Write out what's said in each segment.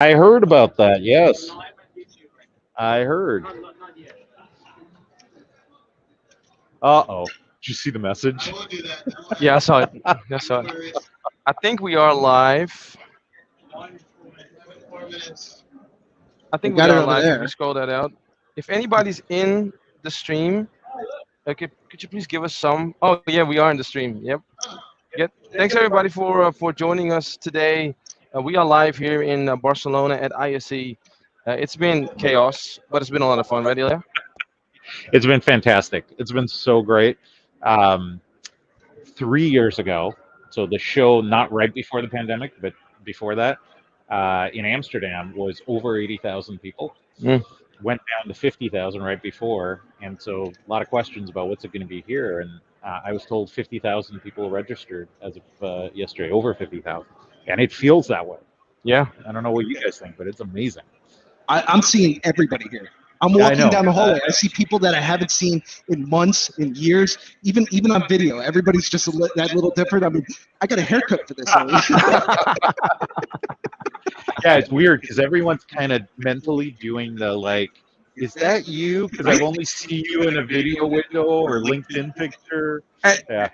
I heard about that. Yes, I heard. Uh-oh. Did you see the message? Yeah, I saw it. I saw it. I think we are live. I We think we got it are over live. If you there. scroll that out, if anybody's in the stream, could you please give us some? Oh yeah, we are in the stream. Yep. Yep. Thanks everybody for joining us today. We are live here in Barcelona at ISE. It's been chaos, but it's been a lot of fun, right, Ilya? It's been fantastic. It's been so great. Um, 3 years ago, so the show not right before the pandemic, but before that, in Amsterdam was over 80,000 people. Mm. Went down to 50,000 right before, and so a lot of questions about what's it going to be here. And I was told 50,000 people registered as of yesterday, over 50,000, and it feels that way. Yeah. I don't know what you guys think, but it's amazing. I'm seeing everybody here. I'm Yeah, I walking know. down the hallway. I see people that I haven't seen in months, in years, even on video. Everybody's just that little different. I mean, I got a haircut for this. Yeah, it's weird because everyone's kind of mentally doing the like, is that you? Because I've only seen you in a video window or LinkedIn picture. and, Yeah.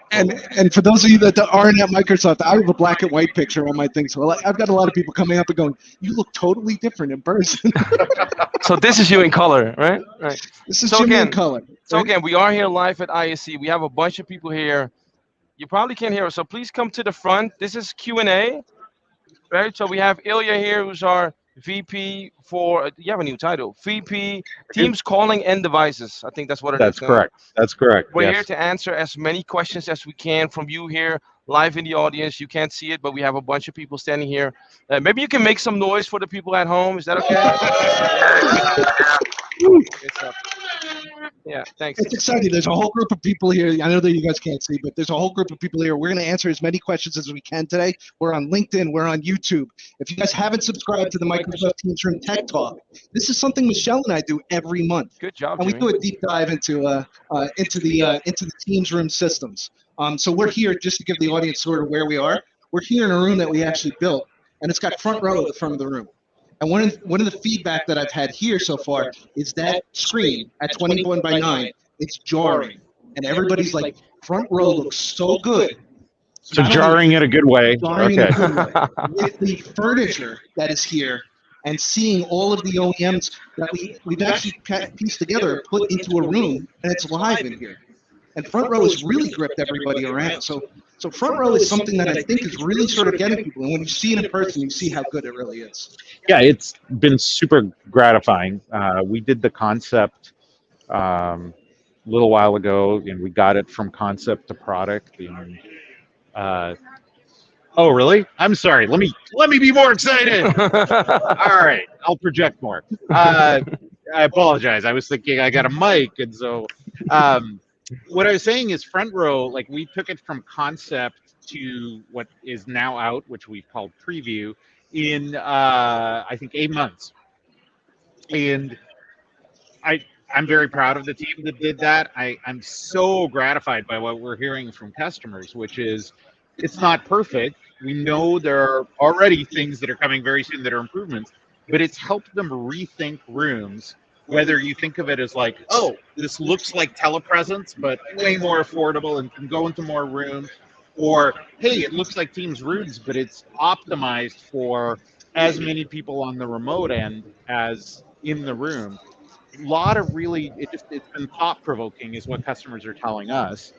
and for those of you that aren't at Microsoft, I have a black and white picture on my thing. So I've got a lot of people coming up and going, "You look totally different in person." So this is you in color, right? Right. This is So Jimmy in again, color. so Right? again, we are here live at ISC. We have a bunch of people here. You probably can't hear us, so please come to the front. This is Q&A, right? So we have Ilya here, who's our VP for. You have a new title, VP Teams Calling and Devices. I think that's what it is. That's correct. That's correct. We're here Yes. to answer as many questions as we can from you here live in the audience. You can't see it, but we have a bunch of people standing here. Maybe you can make some noise for the people at home. Is that okay? Good stuff. Yeah, thanks. It's exciting. There's a whole group of people here. I know that you guys can't see, but there's a whole group of people here. We're going to answer as many questions as we can today. We're on LinkedIn. We're on YouTube. If you guys haven't subscribed to the Microsoft Teams Room Tech Talk, this is something Michel and I do every month, Good job, and we Jimmy. do a deep dive into the Teams Room systems. So we're here just to give the audience sort of where we are. We're here in a room that we actually built, and it's got front row at the front of the room. And one of the feedback that I've had here so far is that screen at 21 by 9, it's jarring. And everybody's like, front row looks so good. So Not only jarring in a good way. jarring in a Okay. good way, with the furniture that is here and seeing all of the OEMs that we've actually pieced together, put into a room, and it's live in here. And front row has really gripped everybody around. So front row is something that I think is really sort of getting people. And when you see it in person, you see how good it really is. Yeah, it's been super gratifying. We did the concept a little while ago, and we got it from concept to product. And oh, really? I'm sorry. Let me be more excited. All right, I'll project more. I apologize. I was thinking I got a mic, and so what I was saying is front row. Like we took it from concept to what is now out, which we've called preview, in I think 8 months, and I'm very proud of the team that did that. I'm so gratified by what we're hearing from customers, which is it's not perfect. We know there are already things that are coming very soon that are improvements, but it's helped them rethink rooms. Whether you think of it as like, oh, this looks like telepresence, but way more affordable and can go into more rooms, or hey, it looks like Teams rooms, but it's optimized for as many people on the remote end as in the room. A lot of really, it's been thought provoking, is what customers are telling us.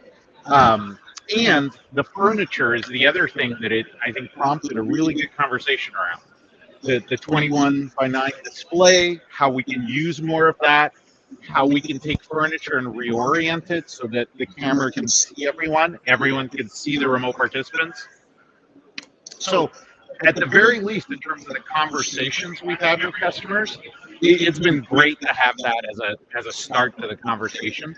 Um, and the furniture is the other thing that it I think prompted a really good conversation around the 21 by 9 display, how we can use more of that, how we can take furniture and reorient it so that the camera can see everyone can see the remote participants. So at the very least, in terms of the conversations we've had with customers, it's been great to have that as a start to the conversation.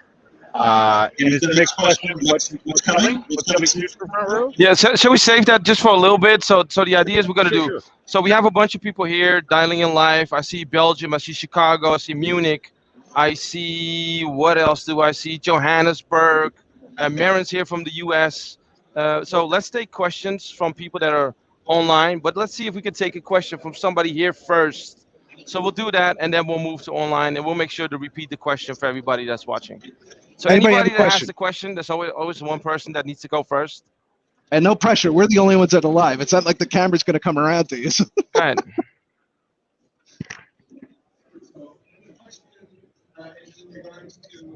And is the next question what's coming? What's coming soon for front row? Yeah, so, shall we save that just for a little bit? So the idea is we're going to do. Sure. So we have a bunch of people here dialing in live. I see Belgium, I see Chicago, I see Munich, I see, what else do I see? Johannesburg. Marin's here from the US. So let's take questions from people that are online, but let's see if we can take a question from somebody here first. So we'll do that, and then we'll move to online, and we'll make sure to repeat the question for everybody that's watching. So Anybody have anybody a that has question? the question, there's always one person that needs to go first. And no pressure. We're the only ones that are live. It's not like the camera's going to come around to you. Go ahead.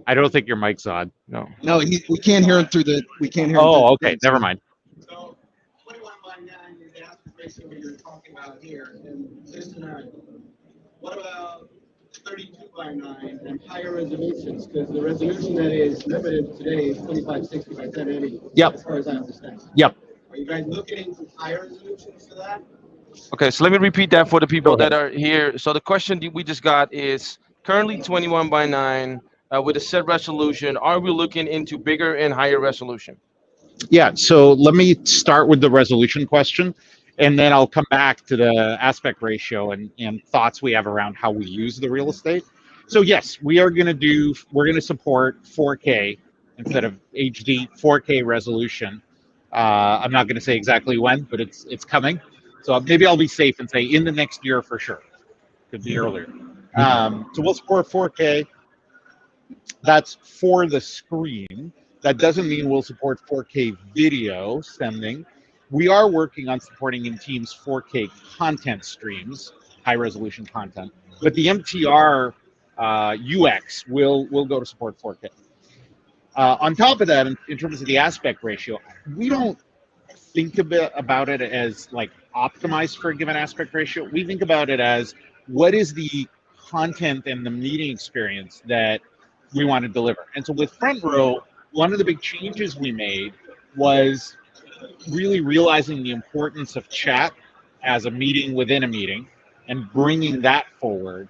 I don't think your mic's on. No. No, we can't hear him through the. We can't hear him. Oh, through the okay. thing, Never so- mind. So 21/9 is the aspect ratio you're talking about here, and this scenario. What about 32/9 and higher resolutions? Because the resolution that is limited today is 2560 by 1080. Yep. As far as I understand. Yep. Are you guys looking into higher resolutions for that? Okay, so let me repeat that for the people Go ahead. that are here. So the question that we just got is currently 21/9 with a set resolution. Are we looking into bigger and higher resolution? Yeah, so let me start with the resolution question, and then I'll come back to the aspect ratio and thoughts we have around how we use the real estate. So yes, we're going to support 4K instead of HD, 4K resolution. I'm not going to say exactly when, but it's coming. So maybe I'll be safe and say in the next year for sure. Could be earlier. So we'll support 4K. That's for the screen. That doesn't mean we'll support 4K video sending. We are working on supporting in Teams 4K content streams, high resolution content. But the MTR UX will go to support 4K. On top of that, in terms of the aspect ratio, we don't think about it as like optimized for a given aspect ratio. We think about it as what is the content and the meeting experience that we want to deliver. And so with Front Row, one of the big changes we made was really realizing the importance of chat as a meeting within a meeting and bringing that forward.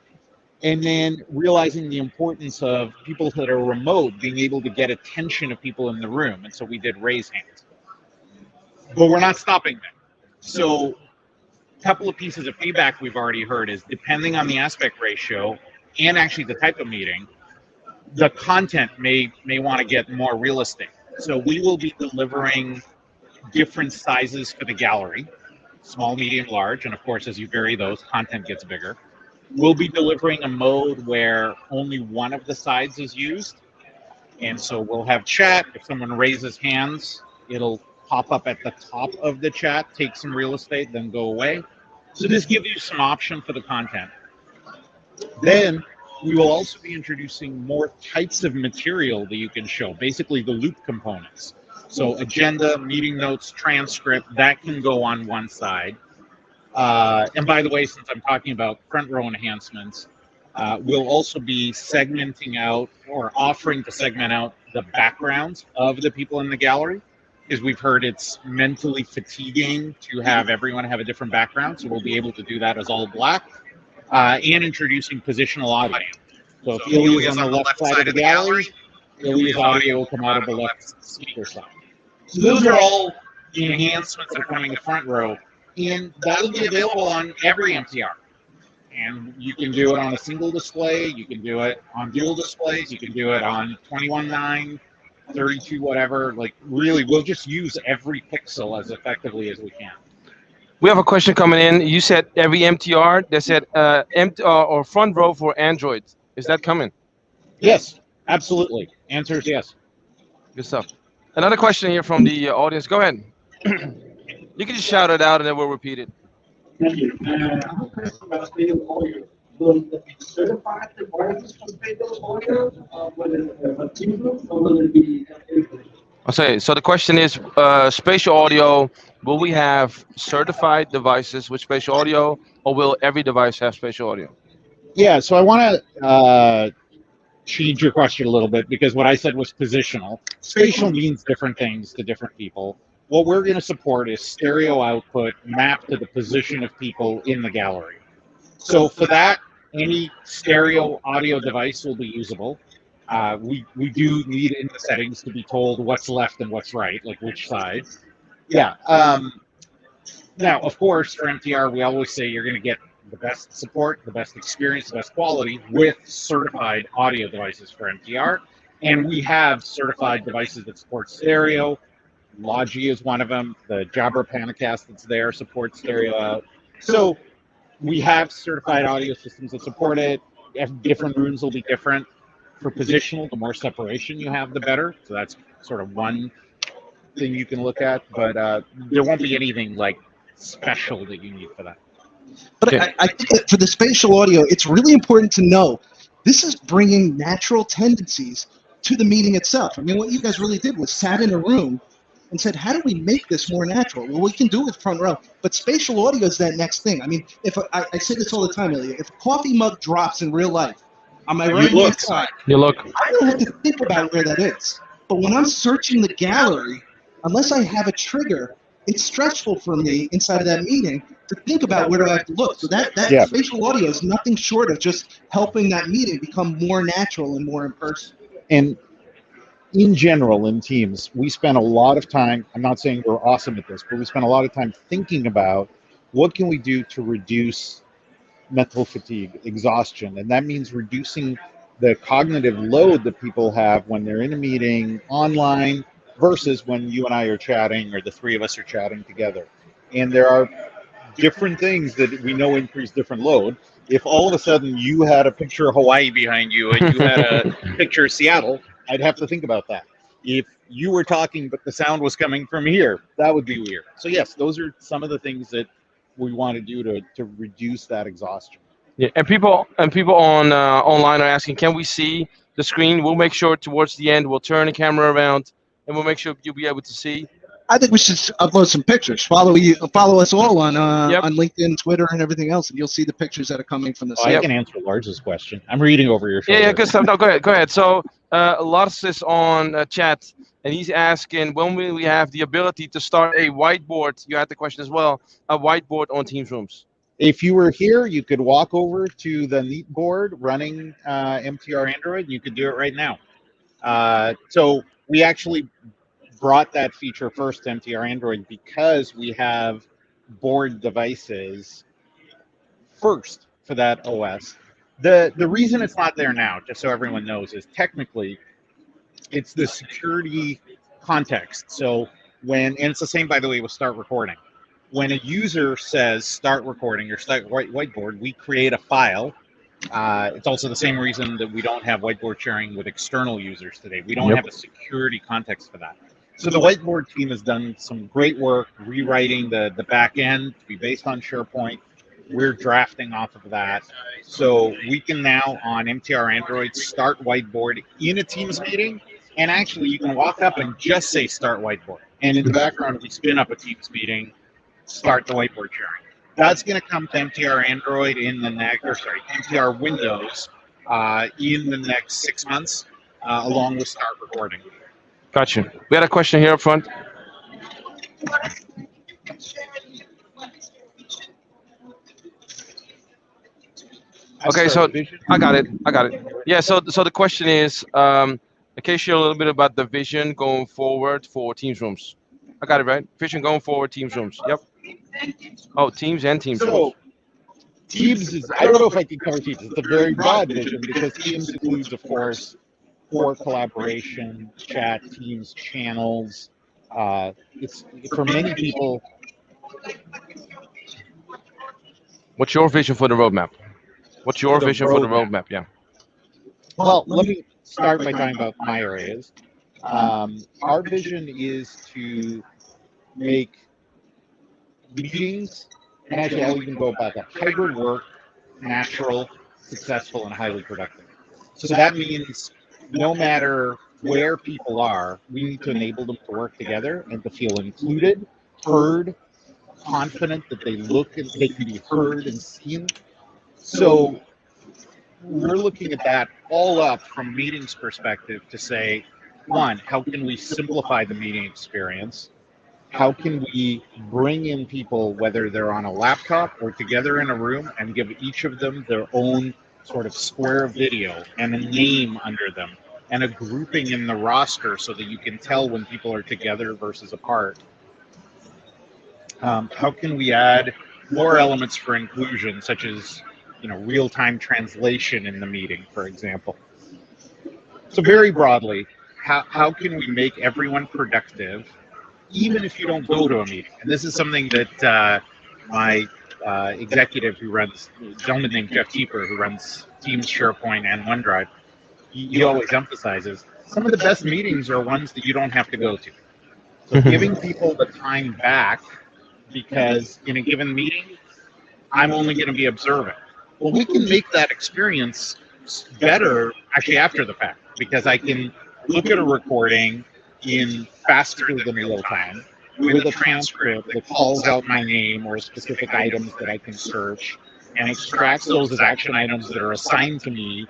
And then realizing the importance of people that are remote being able to get attention of people in the room. And so we did raise hands. But we're not stopping there. So a couple of pieces of feedback we've already heard is depending on the aspect ratio and actually the type of meeting, the content may want to get more real estate. So we will be delivering different sizes for the gallery, small, medium, large, and of course, as you vary those, content gets bigger. We'll be delivering a mode where only one of the sides is used. And so we'll have chat. If someone raises hands, it'll pop up at the top of the chat, take some real estate, then go away. So this gives you some option for the content. Then we will also be introducing more types of material that you can show, basically the loop components. So agenda, meeting notes, transcript, that can go on one side. And by the way, since I'm talking about front row enhancements, we'll also be segmenting out or offering to segment out the backgrounds of the people in the gallery, because we've heard it's mentally fatiguing to have everyone have a different background. So we'll be able to do that as all black. And introducing positional audio. So if Ilya is on the left side of the gallery, Ilya's audio will come out of the left speaker side. So those are all the enhancements that are coming to front row, and that'll be available on every MTR. And you can do it on a single display, you can do it on dual displays, you can do it on 21/9, 32, whatever. Like really, we'll just use every pixel as effectively as we can. We have a question coming in. You said every MTR. They said or front row for Android. Is that coming? Yes, absolutely. Answer is yes. Good stuff. Another question here from the audience. Go ahead. You can just shout it out and then we'll repeat it. Thank you. I have a question about spatial audio. Will it be certified devices for spatial audio? Will it be or will it be I'll say, so the question is, spatial audio, will we have certified devices with spatial audio, or will every device have spatial audio? Yeah, so I want to change your question a little bit, because what I said was positional. Spatial means different things to different people. What we're going to support is stereo output mapped to the position of people in the gallery. So for that, any stereo audio device will be usable. We do need in the settings to be told what's left and what's right, like which side. Yeah. Now, of course, for MTR, we always say you're going to get the best support, the best experience, the best quality with certified audio devices for MTR. And we have certified devices that support stereo, Logi is one of them. The Jabra Panicast that's there supports stereo out. So we have certified audio systems that support it. Different rooms will be different. For positional, the more separation you have, the better. So that's sort of one thing you can look at. But there won't be anything like special that you need for that. But Okay. I think that for the spatial audio, it's really important to know this is bringing natural tendencies to the meeting itself. I mean, what you guys really did was sat in a room and said, how do we make this more natural? Well, we can do it with front row, but spatial audio is that next thing. I mean, if I say this all the time, Ilya, if a coffee mug drops in real life on my right hand side, You look. I don't have to think about where that is. But when I'm searching the gallery, unless I have a trigger, it's stressful for me inside of that meeting to think about where do I have to look. So that Yeah. spatial audio is nothing short of just helping that meeting become more natural and more in person. And in general, in teams, we spend a lot of time, I'm not saying we're awesome at this, but we spend a lot of time thinking about what can we do to reduce mental fatigue, exhaustion, and that means reducing the cognitive load that people have when they're in a meeting online versus when you and I are chatting or the three of us are chatting together. And there are different things that we know increase different load. If all of a sudden you had a picture of Hawaii behind you and you had a picture of Seattle, I'd have to think about that. If you were talking but the sound was coming from here, that would be weird. So yes, those are some of the things that we want to do to reduce that exhaustion. Yeah, and people on online are asking, can we see the screen? We'll make sure towards the end we'll turn the camera around and we'll make sure you'll be able to see. I think we should upload some pictures. Follow us all on Yep. on LinkedIn, Twitter, and everything else, and you'll see the pictures that are coming from the I site. can answer Lars's question. I'm reading over your shoulder. Yeah, good stuff. No, go ahead. So Lars is on chat and he's asking, when will we have the ability to start a whiteboard? You had the question as well, a whiteboard on Teams Rooms. If you were here, you could walk over to the Neat board running MTR Android. You could do it right now. So we actually brought that feature first to MTR Android because we have board devices first for that OS. The reason it's not there now, just so everyone knows, is technically it's the security context. So and it's the same, by the way, with start recording. When a user says start recording or start whiteboard, we create a file. It's also the same reason that we don't have whiteboard sharing with external users today. We don't have a security context for that. So the whiteboard team has done some great work rewriting the back end to be based on SharePoint. We're drafting off of that. So we can now on MTR Android start whiteboard in a Teams meeting. And actually you can walk up and just say start whiteboard. And in the background, we spin up a Teams meeting, start the whiteboard sharing. That's going to come to MTR Android in the next, MTR Windows in the next 6 months, along with start recording. Gotcha. We had a question here up front. Okay, so I got it. Yeah, so the question is, can you share a little bit about the vision going forward for Teams Rooms? I got it right. Vision going forward, Teams Rooms. Yep. Oh, Teams and Teams Rooms. So Teams is, I don't know if I can cover Teams. It's a very broad vision because Teams includes, of course, core collaboration, chat, Teams channels. It's for many people. What's your vision for the roadmap? What's your vision for the roadmap? Yeah. Well, let me start by talking about my areas. Our vision is to make meetings, and actually I'll even go about that, hybrid work, natural, successful, and highly productive. So that means no matter where people are, we need to enable them to work together and to feel included, heard, confident that they look and they can be heard and seen. So we're looking at that all up from meetings perspective to say, one, how can we simplify the meeting experience? How can we bring in people, whether they're on a laptop or together in a room, and give each of them their own sort of square video and a name under them and a grouping in the roster so that you can tell when people are together versus apart? How can we add more elements for inclusion, such as real-time translation in the meeting, for example? So very broadly, how can we make everyone productive even if you don't go to a meeting. And this is something that my executive who runs, a gentleman named Jeff Keeper, who runs Teams, SharePoint, and OneDrive, he always emphasizes some of the best meetings are ones that you don't have to go to. So giving people the time back, because in a given meeting, I'm only going to be observing. Well, we can make that experience better actually after the fact, because I can look at a recording in faster than real time with a transcript that calls out my name or specific items that I can search and extracts those as action items that are assigned to me.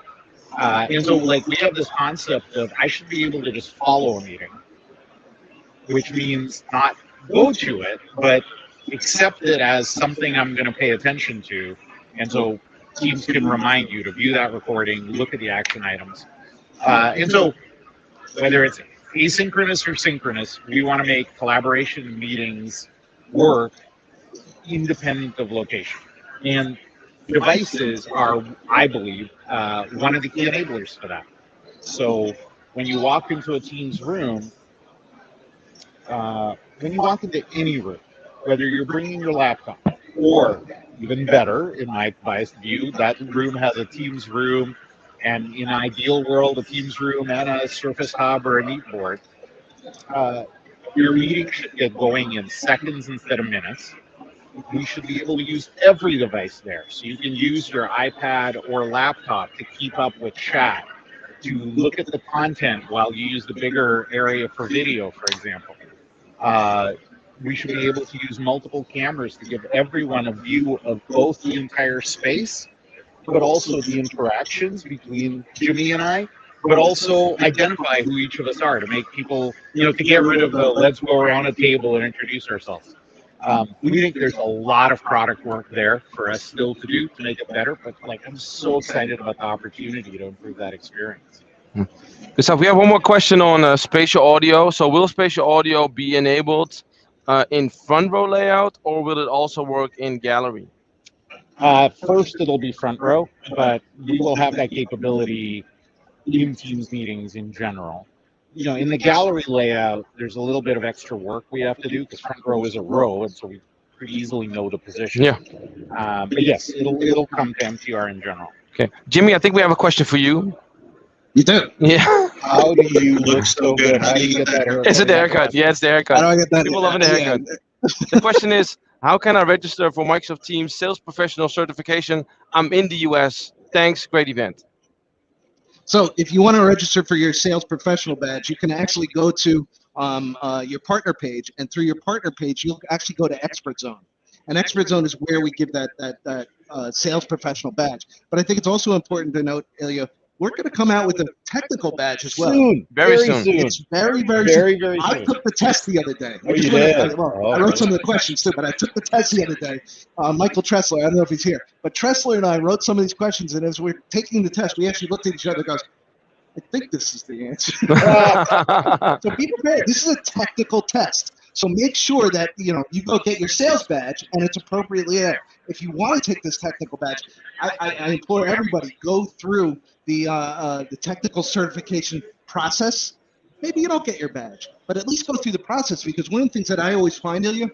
And so, like, we have this concept of I should be able to just follow a meeting, which means not go to it, but accept it as something I'm going to pay attention to. And so Teams can remind you to view that recording, look at the action items. And so whether it's asynchronous or synchronous, we want to make collaboration meetings work independent of location. And devices are, I believe, one of the key enablers for that. So when you walk into a Teams room, when you walk into any room, whether you're bringing your laptop or even better, in my biased view, that room has a Teams room, and in an ideal world, a Teams room and a Surface Hub or a Whiteboard. Your meeting should get going in seconds instead of minutes. We should be able to use every device there. So you can use your iPad or laptop to keep up with chat, to look at the content while you use the bigger area for video, for example. We should be able to use multiple cameras to give everyone a view of both the entire space, but also the interactions between Jimmy and I, but also identify who each of us are to make people, to get rid of the let's go around a table and introduce ourselves. We think there's a lot of product work there for us still to do to make it better, but I'm so excited about the opportunity to improve that experience. Good stuff. We have one more question on spatial audio. So will spatial audio be enabled in front row layout, or will it also work in gallery? First, it'll be front row, but we will have that capability in Teams meetings in general. In the gallery layout, there's a little bit of extra work we have to do because front row is a row, and so we pretty easily know the position. Yeah. But yes, it'll come to MTR in general. Okay, Jimmy, I think we have a question for you. You do? Yeah. How do you look so good? How do you get that haircut? It's a haircut. Yeah, it's the haircut. How do I get that? People loving the haircut. The question is, how can I register for Microsoft Teams Sales Professional Certification? I'm in the US. Thanks. Great event. So if you want to register for your sales professional badge, you can actually go to your partner page, and through your partner page, you'll actually go to Expert Zone. And Expert Zone is where we give that sales professional badge. But I think it's also important to note, Ilya, we're going to come out with a technical badge as well. Soon. Very soon. It's very soon. Very I soon. took the test the other day. Oh, you did? I wrote some of the questions too, but I took the test the other day. Michael Tressler, I don't know if he's here, but Tressler and I wrote some of these questions, and as we're taking the test, we actually looked at each other and goes, I think this is the answer. So be prepared. This is a technical test. So make sure that you go get your sales badge and it's appropriately there. If you want to take this technical badge, I implore everybody, go through the technical certification process. Maybe you don't get your badge, but at least go through the process, because one of the things that I always find, Ilya,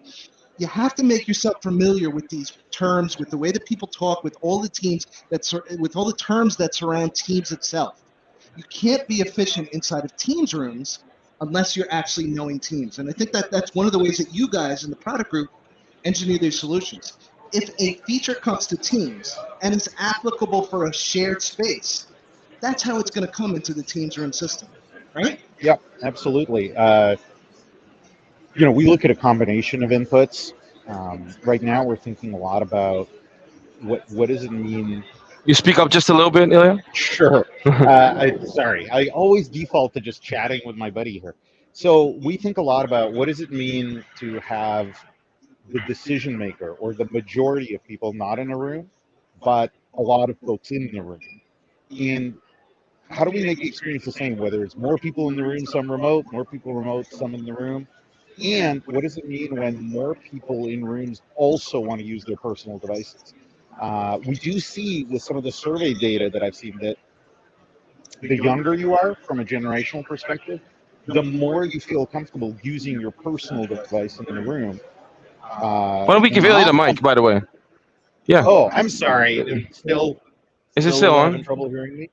you have to make yourself familiar with these terms, with the way that people talk, with all the with all the terms that surround Teams itself. You can't be efficient inside of Teams rooms unless you're actually knowing Teams. And I think that's one of the ways that you guys in the product group engineer these solutions. If a feature comes to Teams and is applicable for a shared space, that's how it's going to come into the Teams room system, right? Yep, absolutely. We look at a combination of inputs. Right now, we're thinking a lot about what does it mean. You speak up just a little bit, Ilya? Sure. Sorry, I always default to just chatting with my buddy here. So we think a lot about what does it mean to have the decision maker or the majority of people not in a room, but a lot of folks in the room. And how do we make the experience the same, whether it's more people in the room, some remote, more people remote, some in the room? And what does it mean when more people in rooms also want to use their personal devices? We do see with some of the survey data that I've seen that the younger you are from a generational perspective, the more you feel comfortable using your personal device in the room. Why don't we give Ilya the mic, by the way? Yeah. Oh, I'm sorry. Is it still having on? trouble hearing me?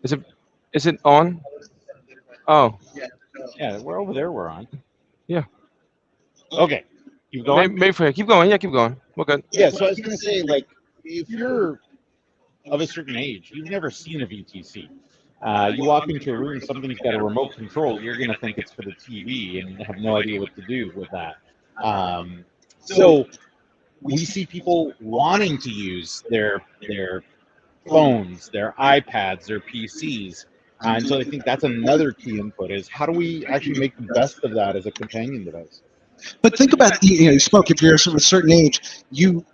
Is it on? Oh. Yeah, we're over there. We're on. Yeah. Okay. Keep going. Maybe for keep going. Yeah, keep going. We're good. Yeah. So I was going to say, like, if you're of a certain age, you've never seen a VTC. You walk into a room, something's got a remote control. You're going to think it's for the TV and have no idea what to do with that. So we see people wanting to use their phones, their iPads, their PCs. And so I think that's another key input is how do we actually make the best of that as a companion device? But think about, you spoke, if you're of a certain age, you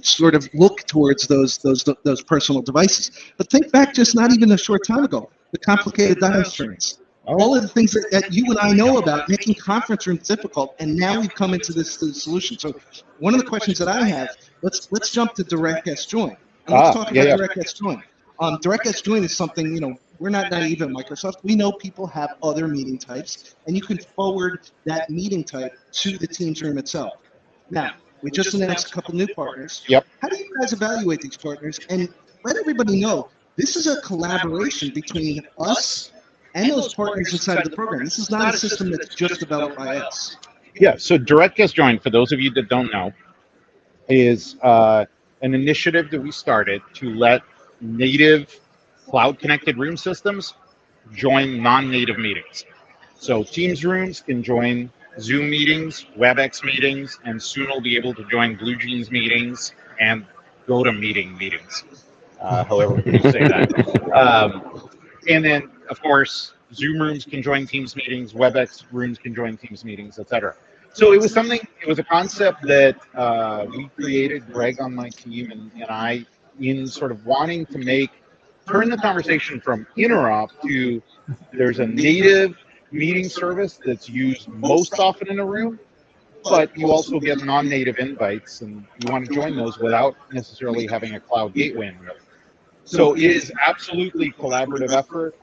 sort of look towards those personal devices. But think back just not even a short time ago, the complicated dial streams. All of the things that you and I know about making conference rooms difficult, and now we've come into this solution. So one of the questions that I have, let's jump to Direct S Join. And let's talk about Direct S Join. Direct S Join is something, we're not naive at Microsoft. We know people have other meeting types, and you can forward that meeting type to the Teams room itself. Now, we just announced a couple new partners. Yep. How do you guys evaluate these partners? And let everybody know, this is a collaboration between us and those partners inside of the program. This is not a system that's just developed by us. Yeah, so Direct S Join, for those of you that don't know, is an initiative that we started to let native cloud-connected room systems join non-native meetings. So Teams rooms can join Zoom meetings, WebEx meetings, and soon we'll be able to join BlueJeans meetings and GoToMeeting meetings, however you say that. And then, of course, Zoom rooms can join Teams meetings, WebEx rooms can join Teams meetings, etc. So it was a concept that we created, Greg on my team and I, in sort of wanting to turn the conversation from interop to there's a native meeting service that's used most often in a room, but you also get non-native invites and you want to join those without necessarily having a cloud gateway in there. So it is absolutely collaborative effort.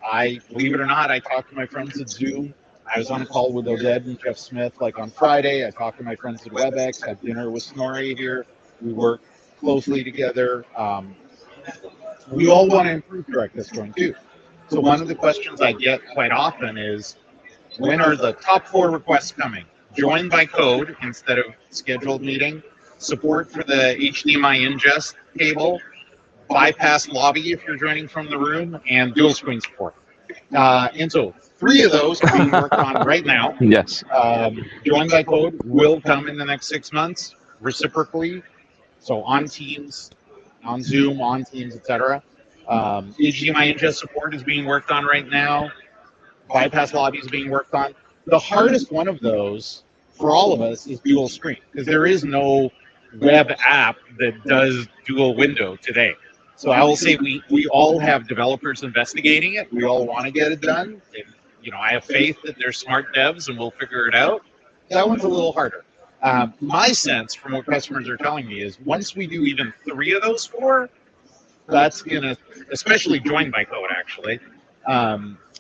Believe it or not, I talk to my friends at Zoom. I was on a call with Oded and Jeff Smith on Friday. I talked to my friends at WebEx, had dinner with Snorri here. We work closely together. We all want to improve Direct S Join too. So one of the questions I get quite often is, when are the top 4 requests coming? Join by code instead of scheduled meeting, support for the HDMI ingest cable, bypass lobby if you're joining from the room, and dual screen support. And so 3 of those are being worked on right now. Yes. Join by code will come in the next 6 months, reciprocally. So on Teams, on Zoom, on Teams, etc. HDMI ingest support is being worked on right now. Bypass lobby is being worked on. The hardest one of those for all of us is dual screen, because there is no web app that does dual window today. So I will say we all have developers investigating it. We all want to get it done. And, I have faith that they're smart devs and we'll figure it out. That one's a little harder. My sense from what customers are telling me is once we do even 3 of those 4, that's going to, especially join by code actually,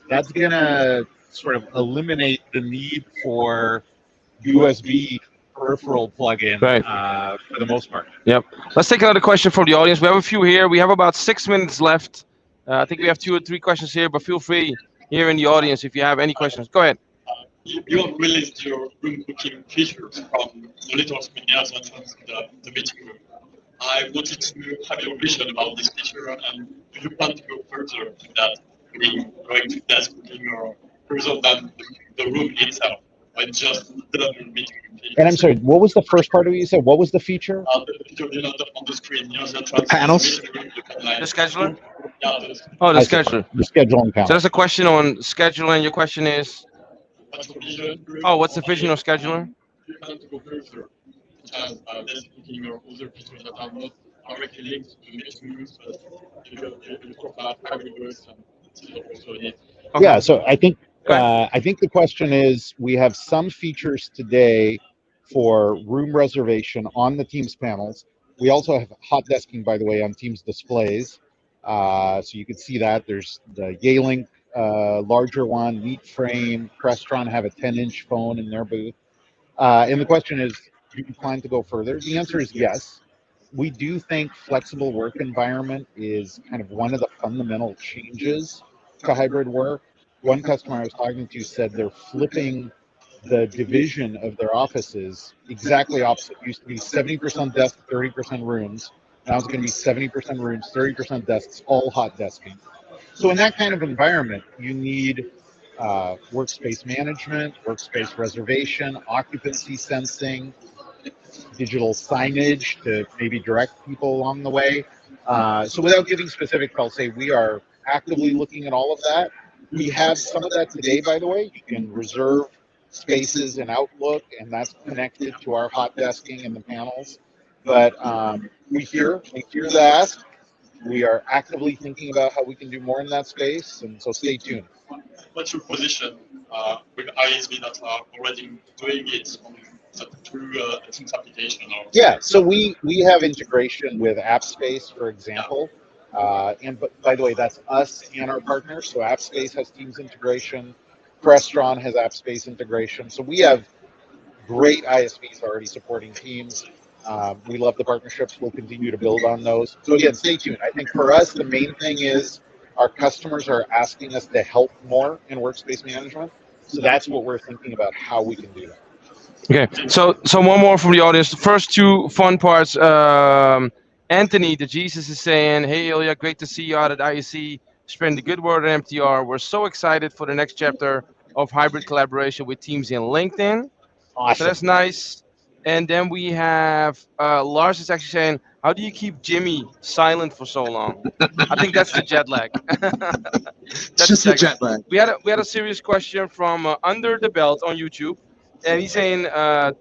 that's going to sort of eliminate the need for USB peripheral plug-in for the most part. Yep. Let's take another question from the audience. We have a few here. We have about 6 minutes left. I think we have 2 or 3 questions here, but feel free here in the audience if you have any questions. Go ahead. You have released your room booking features from the little screen entrance to the meeting room. I wanted to have your vision about this feature, and do you plan to go further to that, going to desk booking or further than the room itself, or just the meeting room feature? And I'm sorry, what was the first part of what you said? What was the feature? The feature, on the screen, the entrance, panels? The meeting room, you can, The scheduler? Yeah, Oh, the scheduler. The scheduling panel. So that's a question on scheduling. Your question is? what's your vision? Oh, what's the vision of scheduler? You plan to go further, such as desk booking or other features that are not directly linked to the meeting rooms, but you talk about aggregates and also it. Okay. Yeah, so I think the question is, we have some features today for room reservation on the Teams panels. We also have hot desking, by the way, on Teams displays. So you can see that there's the Yay link larger one, Neat Frame, Crestron have a 10-inch phone in their booth. And the question is, do you plan to go further? The answer is yes. We do think flexible work environment is kind of one of the fundamental changes to hybrid work. One customer I was talking to said they're flipping the division of their offices exactly opposite. It used to be 70% desk, 30% rooms. Now it's going to be 70% rooms, 30% desks, all hot desking. So in that kind of environment, you need workspace management, workspace reservation, occupancy sensing, digital signage to maybe direct people along the way. So without giving specifics, I'll say we are actively looking at all of that. We have some of that today, by the way. You can reserve spaces in Outlook, and that's connected to our hot desking and the panels. But we hear the ask. We are actively thinking about how we can do more in that space, and so stay tuned. What's your position with ISV that are already doing it through a Teams application? Or... Yeah, so we have integration with AppSpace, for example. But by the way, that's us and our partners. So AppSpace has Teams integration. Crestron has AppSpace integration. So we have great ISVs already supporting Teams. We love the partnerships. We'll continue to build on those. So again, stay tuned. I think for us, the main thing is our customers are asking us to help more in workspace management. So that's what we're thinking about, how we can do that. Okay, so one more from the audience. The first two fun parts. Anthony, the Jesus is saying, "Hey Ilya, great to see you out at ISE. Spreading the good word at MTR. We're so excited for the next chapter of hybrid collaboration with Teams and LinkedIn." Awesome. So that's nice. And then we have Lars is actually saying, "How do you keep Jimmy silent for so long?" I think that's the jet lag. It's just the jet lag. We had a serious question from Under the Belt on YouTube, and he's saying,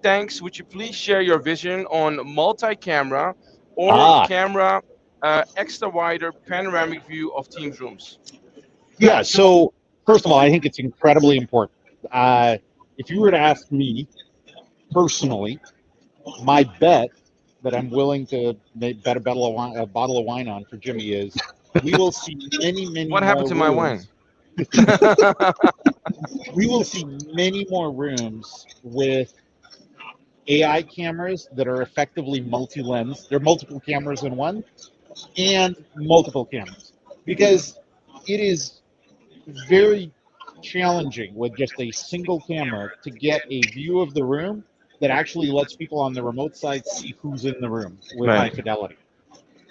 "Thanks. Would you please share your vision on multi-camera or camera extra wider panoramic view of Teams rooms?" Yeah. So first of all, I think it's incredibly important. If you were to ask me personally, my bet that I'm willing to bet a bottle of wine on for Jimmy is we will see many What happened to my wine? We will see many more rooms with AI cameras that are effectively multi-lens. They're multiple cameras in one, and multiple cameras, because it is very challenging with just a single camera to get a view of the room that actually lets people on the remote side see who's in the room with high fidelity.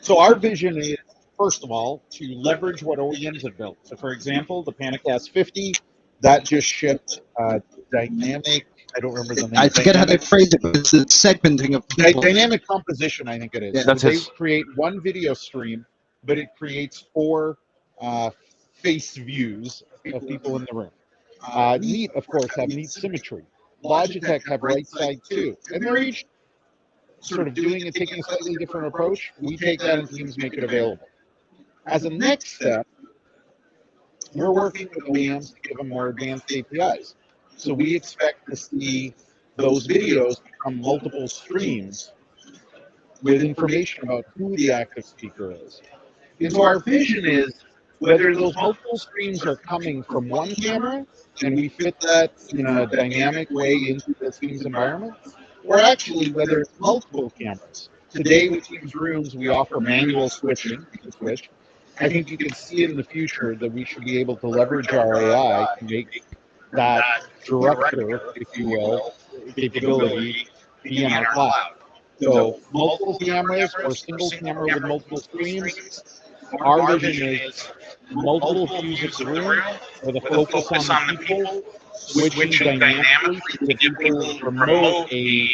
So our vision is, first of all, to leverage what OEMs have built. So for example, the Panic S50, that just shipped dynamic, I don't remember the name. I forget how they phrased it, but it's the segmenting of people. Dynamic composition, I think it is. Yeah, so they create one video stream, but it creates 4 face views of people in the room. Neat, of course, have Neat symmetry. Logitech have right side too. And they're each sort of taking a slightly different approach. We take that and Teams make it available. As a next step, we're working with OEMs to give them more advanced APIs. So we expect to see those videos become multiple streams with information about who the active speaker is. And so our vision is, whether those multiple streams are coming from one camera, and we fit that in a dynamic way into the Teams environment, or actually whether it's multiple cameras. Today with Teams Rooms, we offer manual switching. I think you can see in the future that we should be able to leverage our AI to make that director, if you will, capability be in our cloud. So multiple cameras or single camera with multiple streams. Our vision is multiple views of the room with a focus on the people, switching dynamically to give people remote a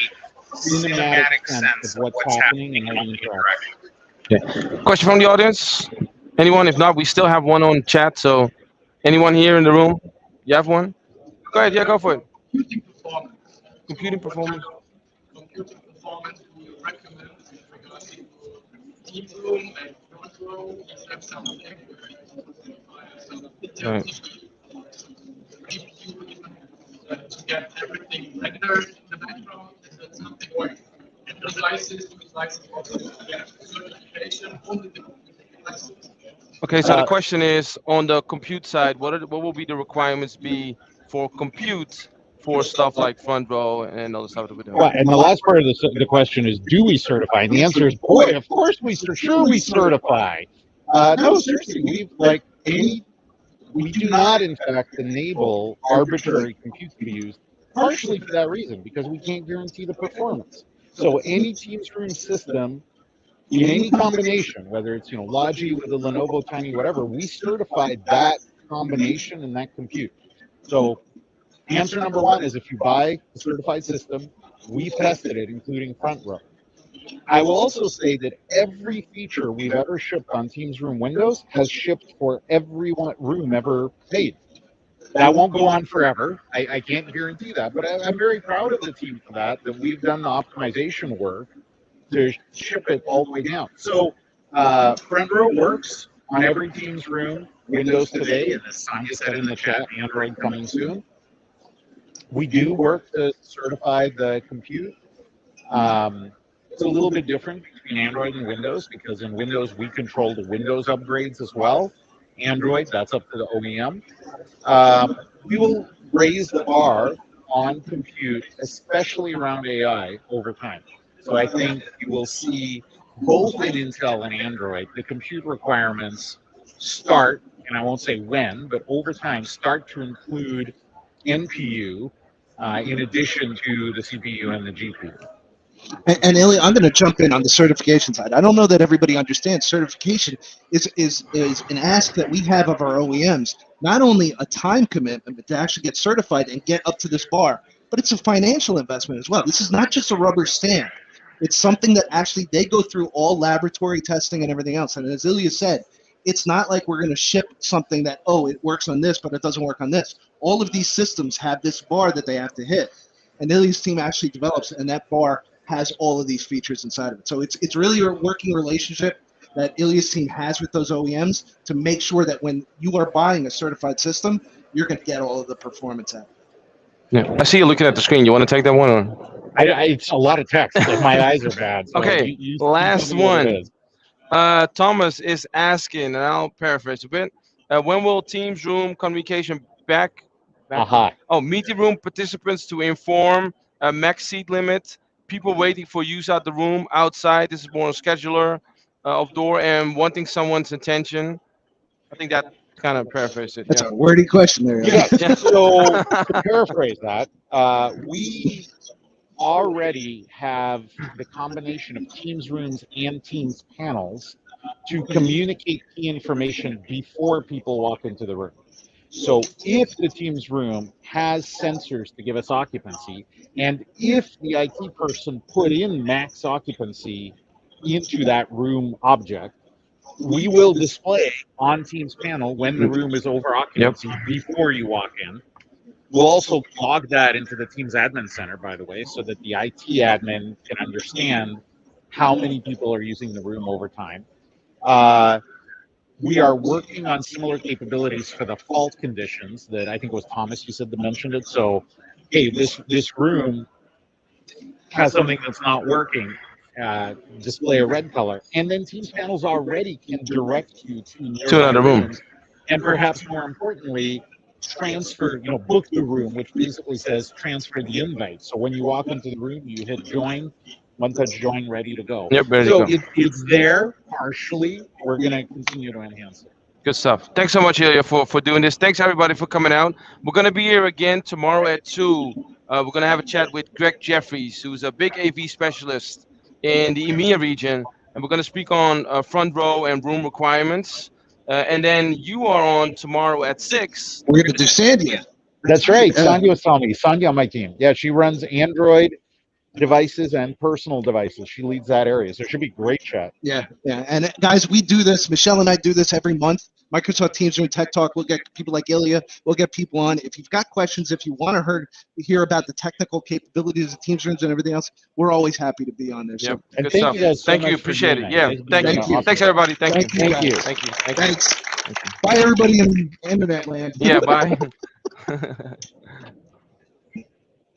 cinematic sense of what's happening and how we interact. Okay. Question from the audience? Anyone? If not, we still have one on chat. So anyone here in the room? You have one? Go ahead. Yeah, go for it. Computing performance. Computing performance, do you recommend regarding Team Room and Room? Is that something to get everything rendered in the background? Is that something where the devices also get certification on the devices? Okay, so the question is on the compute side, what will be the requirements be for compute for stuff like front row and other stuff that we're doing? Well, and the last part of the question is, do we certify? And the answer is, boy, of course we certify. No, seriously, we do not, in fact, enable arbitrary compute to be used, partially for that reason, because we can't guarantee the performance. So any Teams room system, in any combination, whether it's Logi with a Lenovo Tiny, whatever, we certify that combination and that compute. So answer number one is, if you buy a certified system, we've tested it, including front row. I will also say that every feature we've ever shipped on Teams Room Windows has shipped for every room ever made. That won't go on forever. I can't guarantee that, but I'm very proud of the team for that we've done the optimization work to ship it all the way down. So front row works on every Teams Room Windows today, and as Sonia said in the chat, Android coming soon. We do work to certify the compute. It's a little bit different between Android and Windows, because in Windows we control the Windows upgrades as well. Android, that's up to the OEM. We will raise the bar on compute, especially around AI, over time. So I think you will see both in Intel and Android, the compute requirements start, and I won't say when, but over time start to include NPU in addition to the CPU and the GPU. And Ilya, I'm going to jump in on the certification side. I don't know that everybody understands certification is an ask that we have of our OEMs. Not only a time commitment to actually get certified and get up to this bar, but it's a financial investment as well. This is not just a rubber stamp. It's something that actually they go through all laboratory testing and everything else. And as Ilya said, it's not like we're going to ship something that, oh, it works on this, but it doesn't work on this. All of these systems have this bar that they have to hit. And Ilya's team actually develops, and that bar has all of these features inside of it. So it's really a working relationship that Ilya's team has with those OEMs to make sure that when you are buying a certified system, you're going to get all of the performance out. Yeah, I see you looking at the screen. You want to take that one? Or? It's a lot of text. Like, my eyes are bad. So Okay, last one. Thomas is asking, and I'll paraphrase a bit. When will Teams Room communication back? Oh, meeting room participants to inform a max seat limit. People waiting for use out the room. Outside, this is more a scheduler of door and wanting someone's attention. I think that kind of paraphrased it. That's a wordy question there. Yeah. So to paraphrase that, we already have the combination of Teams rooms and Teams panels to communicate key information before people walk into the room. So if the Teams room has sensors to give us occupancy, and if the IT person put in max occupancy into that room object, we will display on Teams panel when the room is over occupancy before you walk in. We'll also log that into the Teams admin center, by the way, so that the IT admin can understand how many people are using the room over time. We are working on similar capabilities for the fault conditions that I think it was Thomas you said that mentioned it. So, hey, this room has something that's not working. Display a red color, and then Teams panels already can direct you to another room, and perhaps more importantly, transfer, book the room, which basically says transfer the invite. So when you walk into the room, you hit join, one touch join, ready to go. Yep, ready so to go. It's there partially. We're going to continue to enhance it. Good stuff. Thanks so much, Ilya, for doing this. Thanks everybody for coming out. We're going to be here again tomorrow at 2. We're going to have a chat with Greg Jeffries, who's a big AV specialist in the EMEA region, and we're going to speak on front row and room requirements. And then you are on tomorrow at 6. We're going to do Sandia. That's right. Sandia was telling me. Sandia on my team. Yeah, she runs Android devices and personal devices. She leads that area. So it should be a great chat. Yeah. And guys, we do this. Michel and I do this every month. Microsoft Teams Room Tech Talk. We'll get people like Ilya. We'll get people on. If you've got questions, if you want to hear about the technical capabilities of Teams Rooms and everything else, we're always happy to be on there. Yep. So, and thank you guys so much. Thank you. Appreciate it. Yeah. Thank you. Thanks, everybody. Thank you. Thank you. Thank you. Thanks. Bye, everybody in Internet land. Yeah, bye.